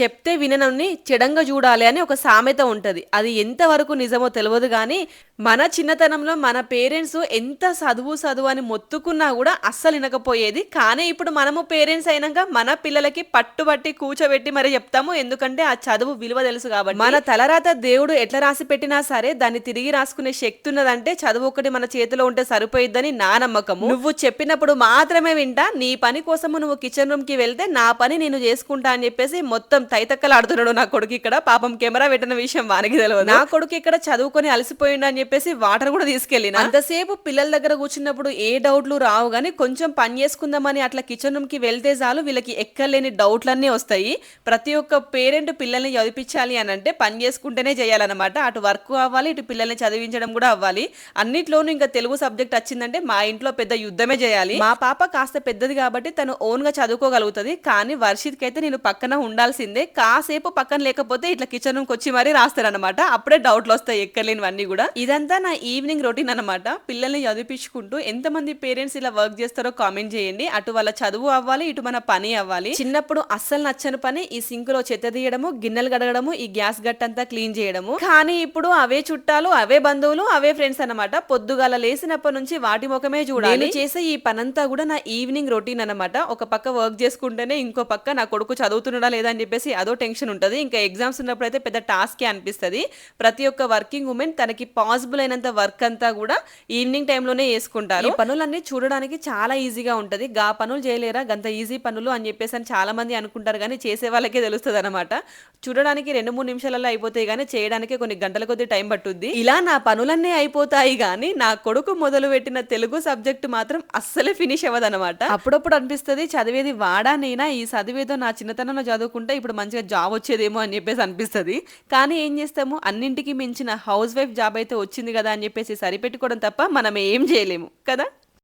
చెప్తే విననోన్ని చెడంగా చూడాలి అని ఒక సామెత ఉంటది. అది ఎంతవరకు నిజమో తెలవదు గానీ, మన చిన్నతనంలో మన పేరెంట్స్ ఎంత చదువు అని మొత్తుకున్నా గూడా అస్సలు ఇనకపోయేది. కానీ ఇప్పుడు మనము పేరెంట్స్ అయినంక మన పిల్లలకి పట్టుబట్టి కూర్చోబెట్టి మరి చెప్తాము. ఎందుకంటే ఆ చదువు విలువ తెలుసు కాబట్టి. మన తలరాత దేవుడు ఎట్లా రాసి పెట్టినా సరే దాన్ని తిరిగి రాసుకునే శక్తి ఉన్నదంటే చదువు ఒకటి మన చేతిలో ఉంటే సరిపోయిద్దని నా నమ్మకము. నువ్వు చెప్పినప్పుడు మాత్రమే వింటా. నీ పని కోసము నువ్వు కిచెన్ రూమ్ కి వెళ్తే నా పని నేను చేసుకుంటా అని చెప్పేసి మొత్తం తైతక్కలు ఆడుతున్నాడు నా కొడుకు ఇక్కడ. పాపం కెమెరా పెట్టిన విషయం వానికి తెలియదు. నా కొడుకు ఇక్కడ చదువుకొని అలసిపోయిండు అని చెప్పేసి వాటర్ కూడా తీసుకెళ్ళిన. అంతసేపు పిల్లల దగ్గర కూర్చున్నప్పుడు ఏ డౌట్లు రావు గానీ కొంచెం పని చేసుకుందామని అట్లా కిచెన్ రూమ్ కి వెళ్తే చాలు వీళ్ళకి ఎక్కలేని డౌట్లన్నీ వస్తాయి. ప్రతి ఒక్క పేరెంట్ పిల్లల్ని చదివించాలి అని అంటే పని చేసుకుంటేనే చేయాలన్నమాట. అటు వర్క్ అవ్వాలి, ఇటు పిల్లల్ని చదివించడం కూడా అవ్వాలి. అన్నిట్లోనూ ఇంకా తెలుగు సబ్జెక్ట్ వచ్చిందంటే మా ఇంట్లో పెద్ద యుద్ధమే చేయాలి. మా పాప కాస్త పెద్దది కాబట్టి తను ఓన్ గా చదువుకోగలుగుతుంది. కానీ వర్షిత్కి అయితే నేను పక్కన ఉండాల్సిందే. కాసేపు పక్కన లేకపోతే ఇట్లా కిచెన్ రూమ్కి వచ్చి మరీ రాస్తారనమాట. అప్పుడే డౌట్లు వస్తాయి ఎక్కలేనివన్నీ కూడా. ఇదంతా నా ఈవినింగ్ రొటీన్ అనమాట. పిల్లల్ని చదివించుకుంటూ ఎంతమంది పేరెంట్స్ ఇలా వర్క్ చేస్తారో కామెంట్ చేయండి. అటు వాళ్ళ చదువు అవ్వాలి, ఇటు మన పని అవ్వాలి. చిన్నప్పుడు అస్సలు నచ్చని పని ఈ సింక్ లో చెత్త తీయడము, గిన్నెలు గడగడము, ఈ గ్యాస్ గట్టంతా క్లీన్ చేయడము. కానీ ఇప్పుడు అవే చుట్టాలు, అవే బంధువులు, అవే ఫ్రెండ్స్ అనమాట. పొద్దుగాల లేసినప్పటి నుంచి వాటి ముఖమే చూడాలి. నేను చేసే ఈ పనంతా కూడా నా ఈవినింగ్ రొటీన్ అనమాట. ఒక పక్క వర్క్ చేసుకుంటేనే ఇంకో పక్క నా కొడుకు చదువుతున్నాడా లేదా అని చెప్పేసి అదో టెన్షన్ ఉంటది. ఇంకా ఎగ్జామ్స్ ఉన్నప్పుడు అయితే పెద్ద టాస్కే అనిపిస్తుంది. ప్రతి ఒక్క వర్కింగ్ ఉమెన్ తనకి పాసిబుల్ అయినంత వర్క్ అంతా కూడా ఈవినింగ్ టైంలోనే చేసుకుంటారు. ఈ పనులన్నీ చూడడానికి చాలా ఈజీగా ఉంటది. గా పనులు చేయలేరా గంత ఈజీ పనులు అని చెప్పేసి అని చాలా మంది అనుకుంటారు కానీ చేసే వాళ్ళకే తెలుస్తుంది అనమాట. చూడడానికి 2-3 నిమిషాలలో అయిపోతాయి కానీ చేయడానికి కొన్ని గంటల కొద్ది టైం పట్టుద్ది. ఇలా నా పనులన్నీ అయిపోతాయి కానీ నా కొడుకు మొదలు పెట్టిన తెలుగు సబ్జెక్ట్ మాత్రం అస్సలే ఫినిష్ అవ్వదనమాట. అప్పుడప్పుడు అనిపిస్తుంది చదివేది వాడా నేనా, ఈ చదివేదో నా చిన్నతనంలో చదువుకుంటే ఇప్పుడు మంచిగా జాబ్ వచ్చేదేమో అని చెప్పేసి అనిపిస్తుంది. కానీ ఏం చేస్తాము, అన్నింటికి మించిన హౌస్ వైఫ్ జాబ్ అయితే వచ్చింది కదా అని చెప్పేసి సరిపెట్టుకోవడం తప్ప మనం ఏం చేయలేము కదా.